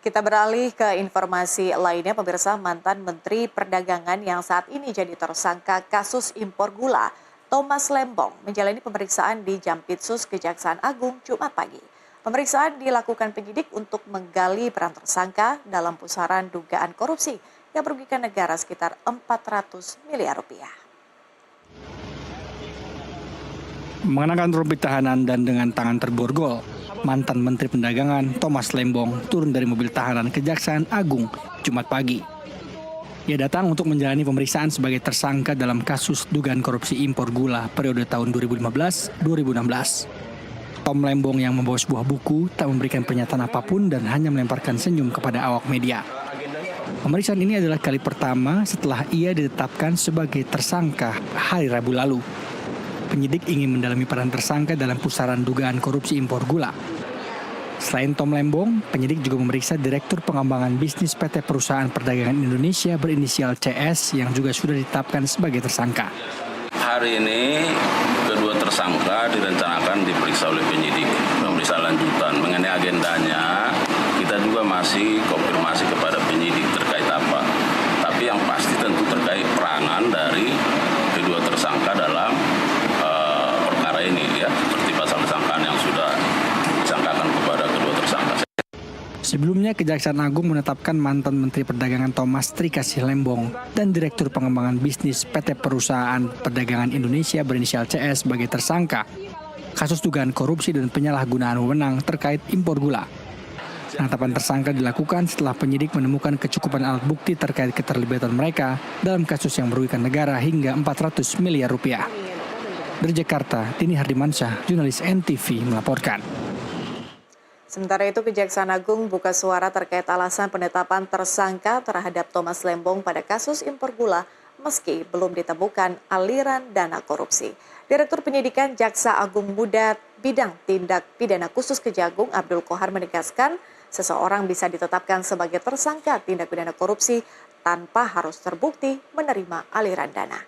Kita beralih ke informasi lainnya, pemirsa. Mantan Menteri Perdagangan yang saat ini jadi tersangka kasus impor gula, Thomas Lembong, menjalani pemeriksaan di Jampitsus Kejaksaan Agung Jumat pagi. Pemeriksaan dilakukan penyidik untuk menggali peran tersangka dalam pusaran dugaan korupsi yang merugikan negara sekitar 400 miliar rupiah. Mengenakan rompi tahanan dan dengan tangan terborgol, mantan Menteri Perdagangan Thomas Lembong turun dari mobil tahanan Kejaksaan Agung Jumat pagi. Ia datang untuk menjalani pemeriksaan sebagai tersangka dalam kasus dugaan korupsi impor gula periode tahun 2015-2016. Tom Lembong yang membawa sebuah buku tak memberikan pernyataan apapun dan hanya melemparkan senyum kepada awak media. Pemeriksaan ini adalah kali pertama setelah ia ditetapkan sebagai tersangka hari Rabu lalu. Penyidik ingin mendalami peran tersangka dalam pusaran dugaan korupsi impor gula. Selain Tom Lembong, penyidik juga memeriksa Direktur Pengembangan Bisnis PT Perusahaan Perdagangan Indonesia berinisial CS yang juga sudah ditetapkan sebagai tersangka. Hari ini kedua tersangka direncanakan diperiksa oleh penyidik. Pemeriksaan lanjutan mengenai agendanya, kita juga masih konfirmasi kepada penyidik terkait apa. Tapi yang pasti tentu terkait peranan dari kedua tersangka dalam perkara ini, ya, seperti pasal sangkaan yang sudah disangkakan kepada kedua tersangka. Sebelumnya, Kejaksaan Agung menetapkan mantan Menteri Perdagangan Thomas Trikasih Lembong dan Direktur Pengembangan Bisnis PT Perusahaan Perdagangan Indonesia berinisial CS sebagai tersangka kasus dugaan korupsi dan penyalahgunaan wewenang terkait impor gula. Penetapan tersangka dilakukan setelah penyidik menemukan kecukupan alat bukti terkait keterlibatan mereka dalam kasus yang merugikan negara hingga 400 miliar rupiah. Dari Jakarta, Tini Hardimansyah, jurnalis NTV melaporkan. Sementara itu, Kejaksaan Agung buka suara terkait alasan penetapan tersangka terhadap Thomas Lembong pada kasus impor gula meski belum ditemukan aliran dana korupsi. Direktur Penyidikan Jaksa Agung Muda Bidang Tindak Pidana Khusus Kejagung Abdul Qohar menegaskan seseorang bisa ditetapkan sebagai tersangka tindak pidana korupsi tanpa harus terbukti menerima aliran dana.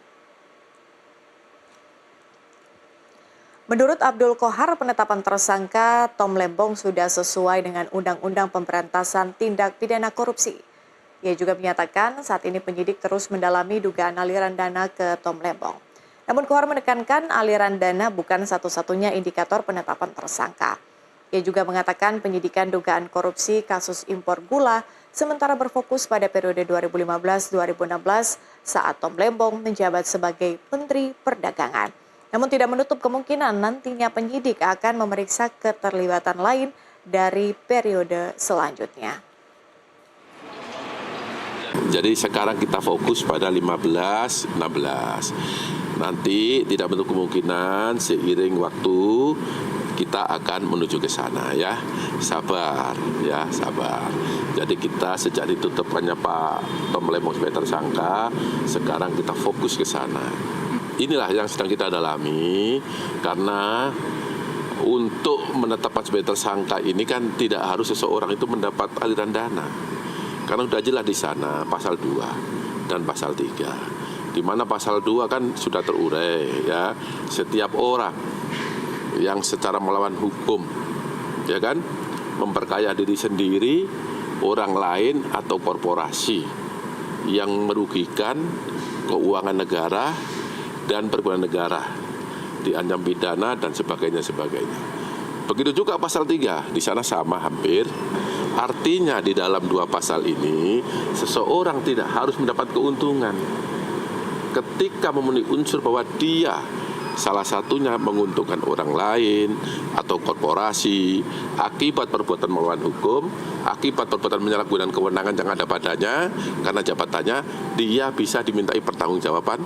Menurut Abdul Qohar, penetapan tersangka Tom Lembong sudah sesuai dengan Undang-Undang Pemberantasan Tindak Pidana Korupsi. Ia juga menyatakan saat ini penyidik terus mendalami dugaan aliran dana ke Tom Lembong. Namun Qohar menekankan aliran dana bukan satu-satunya indikator penetapan tersangka. Ia juga mengatakan penyidikan dugaan korupsi kasus impor gula sementara berfokus pada periode 2015-2016 saat Tom Lembong menjabat sebagai Menteri Perdagangan. Namun tidak menutup kemungkinan nantinya penyidik akan memeriksa keterlibatan lain dari periode selanjutnya. Jadi sekarang kita fokus pada 15-16. Nanti tidak menutup kemungkinan seiring waktu kita akan menuju ke sana, ya. Sabar, ya, sabar. Jadi kita sejak ditutupannya Pak Tom Lembong sebagai tersangka, sekarang kita fokus ke sana. Inilah yang sedang kita dalami, karena untuk menetapkan sebagai tersangka ini kan tidak harus seseorang itu mendapat aliran dana. Karena sudah jelas di sana pasal 2 dan pasal 3. Di mana pasal 2 kan sudah terurai, ya, setiap orang yang secara melawan hukum, ya kan, memperkaya diri sendiri, orang lain atau korporasi yang merugikan keuangan negara dan perkebunan negara, diancam pidana dan sebagainya. Begitu juga pasal 3, di sana sama hampir. Artinya di dalam 2 pasal ini, seseorang tidak harus mendapat keuntungan ketika memenuhi unsur bahwa dia salah satunya menguntungkan orang lain atau korporasi akibat perbuatan melawan hukum, akibat perbuatan menyalahgunakan kewenangan yang ada padanya karena jabatannya, dia bisa dimintai pertanggungjawaban